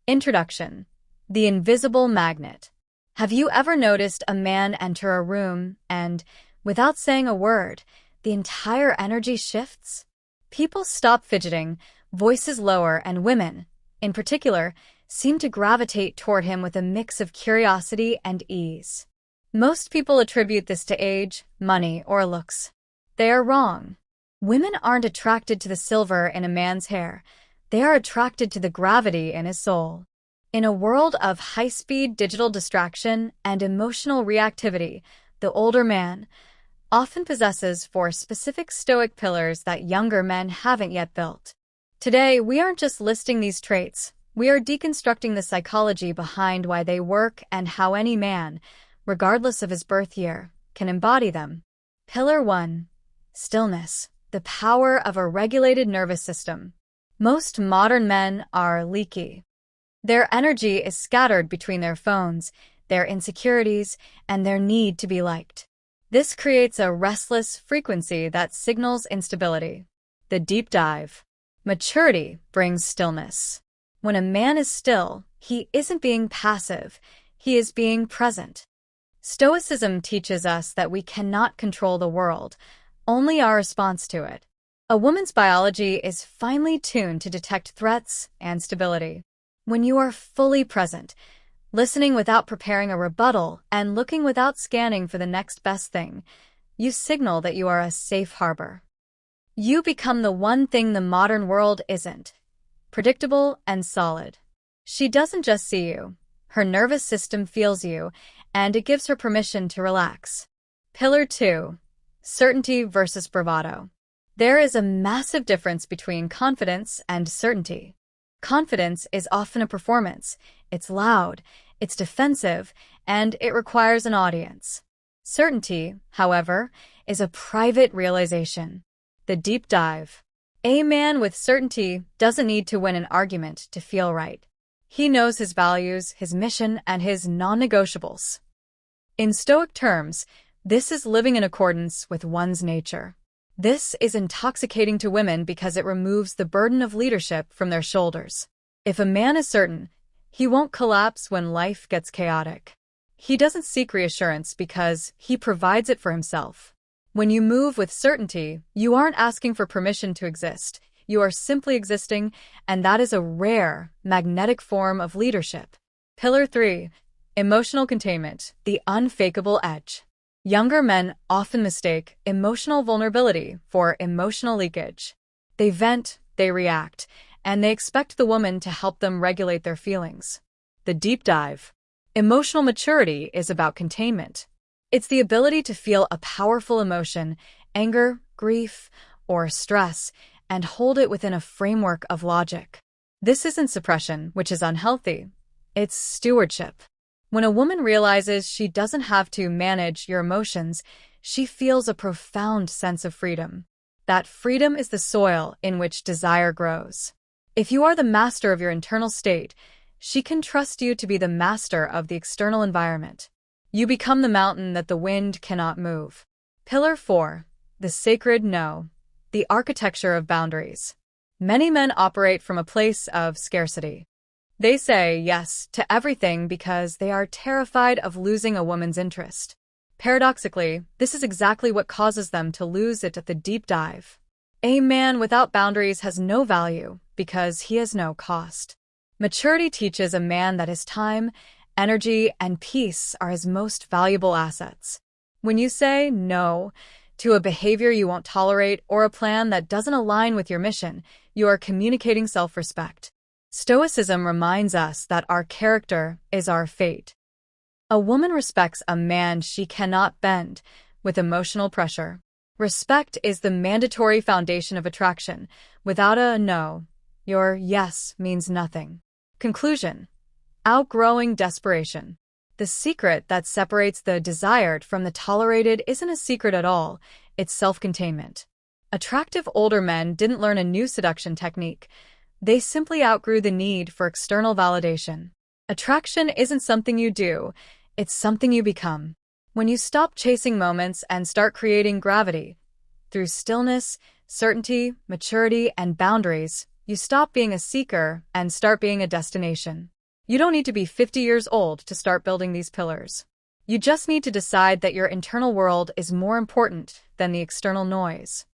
Introduction. The invisible magnet. Have you ever noticed a man enter a room and, without saying a word, the entire energy shifts? People stop fidgeting, voices lower, and women, in particular, seem to gravitate toward him with a mix of curiosity and ease. Most people attribute this to age, money, or looks. They are wrong. Women aren't attracted to the silver in a man's hair. They are attracted to the gravity in his soul. In a world of high-speed digital distraction and emotional reactivity, the older man often possesses four specific Stoic pillars that younger men haven't yet built. Today, we aren't just listing these traits. We are deconstructing the psychology behind why they work and how any man, regardless of his birth year, can embody them. Pillar 1. Stillness. The power of a regulated nervous system. Most modern men are leaky. Their energy is scattered between their phones, their insecurities, and their need to be liked. This creates a restless frequency that signals instability. The deep dive. Maturity brings stillness. When a man is still, he isn't being passive, he is being present. Stoicism teaches us that we cannot control the world, only our response to it. A woman's biology is finely tuned to detect threats and stability. When you are fully present, listening without preparing a rebuttal and looking without scanning for the next best thing, you signal that you are a safe harbor. You become the one thing the modern world isn't: predictable and solid. She doesn't just see you. Her nervous system feels you, and it gives her permission to relax. Pillar 2. Certainty versus bravado. There is a massive difference between confidence and certainty. Confidence is often a performance. It's loud, it's defensive, and it requires an audience. Certainty, however, is a private realization. The deep dive. A man with certainty doesn't need to win an argument to feel right. He knows his values, his mission, and his non-negotiables. In Stoic terms, this is living in accordance with one's nature. This is intoxicating to women because it removes the burden of leadership from their shoulders. If a man is certain, he won't collapse when life gets chaotic. He doesn't seek reassurance because he provides it for himself. When you move with certainty, you aren't asking for permission to exist. You are simply existing, and that is a rare, magnetic form of leadership. Pillar 3. Emotional containment, the unfakeable edge. Younger men often mistake emotional vulnerability for emotional leakage. They vent, they react, and they expect the woman to help them regulate their feelings. The deep dive. Emotional maturity is about containment. It's the ability to feel a powerful emotion, anger, grief, or stress, and hold it within a framework of logic. This isn't suppression, which is unhealthy. It's stewardship. When a woman realizes she doesn't have to manage your emotions, she feels a profound sense of freedom. That freedom is the soil in which desire grows. If you are the master of your internal state, she can trust you to be the master of the external environment. You become the mountain that the wind cannot move. Pillar 4. The sacred no. The architecture of boundaries. Many men operate from a place of scarcity. They say yes to everything because they are terrified of losing a woman's interest. Paradoxically, this is exactly what causes them to lose it at the deep dive. A man without boundaries has no value because he has no cost. Maturity teaches a man that his time, energy, and peace are his most valuable assets. When you say no to a behavior you won't tolerate or a plan that doesn't align with your mission, you are communicating self-respect. Stoicism reminds us that our character is our fate. A woman respects a man she cannot bend with emotional pressure. Respect is the mandatory foundation of attraction. Without a no, your yes means nothing. Conclusion. Outgrowing desperation. The secret that separates the desired from the tolerated isn't a secret at all, it's self-containment. Attractive older men didn't learn a new seduction technique. They simply outgrew the need for external validation. Attraction isn't something you do, it's something you become. When you stop chasing moments and start creating gravity, through stillness, certainty, maturity, and boundaries, you stop being a seeker and start being a destination. You don't need to be 50 years old to start building these pillars. You just need to decide that your internal world is more important than the external noise.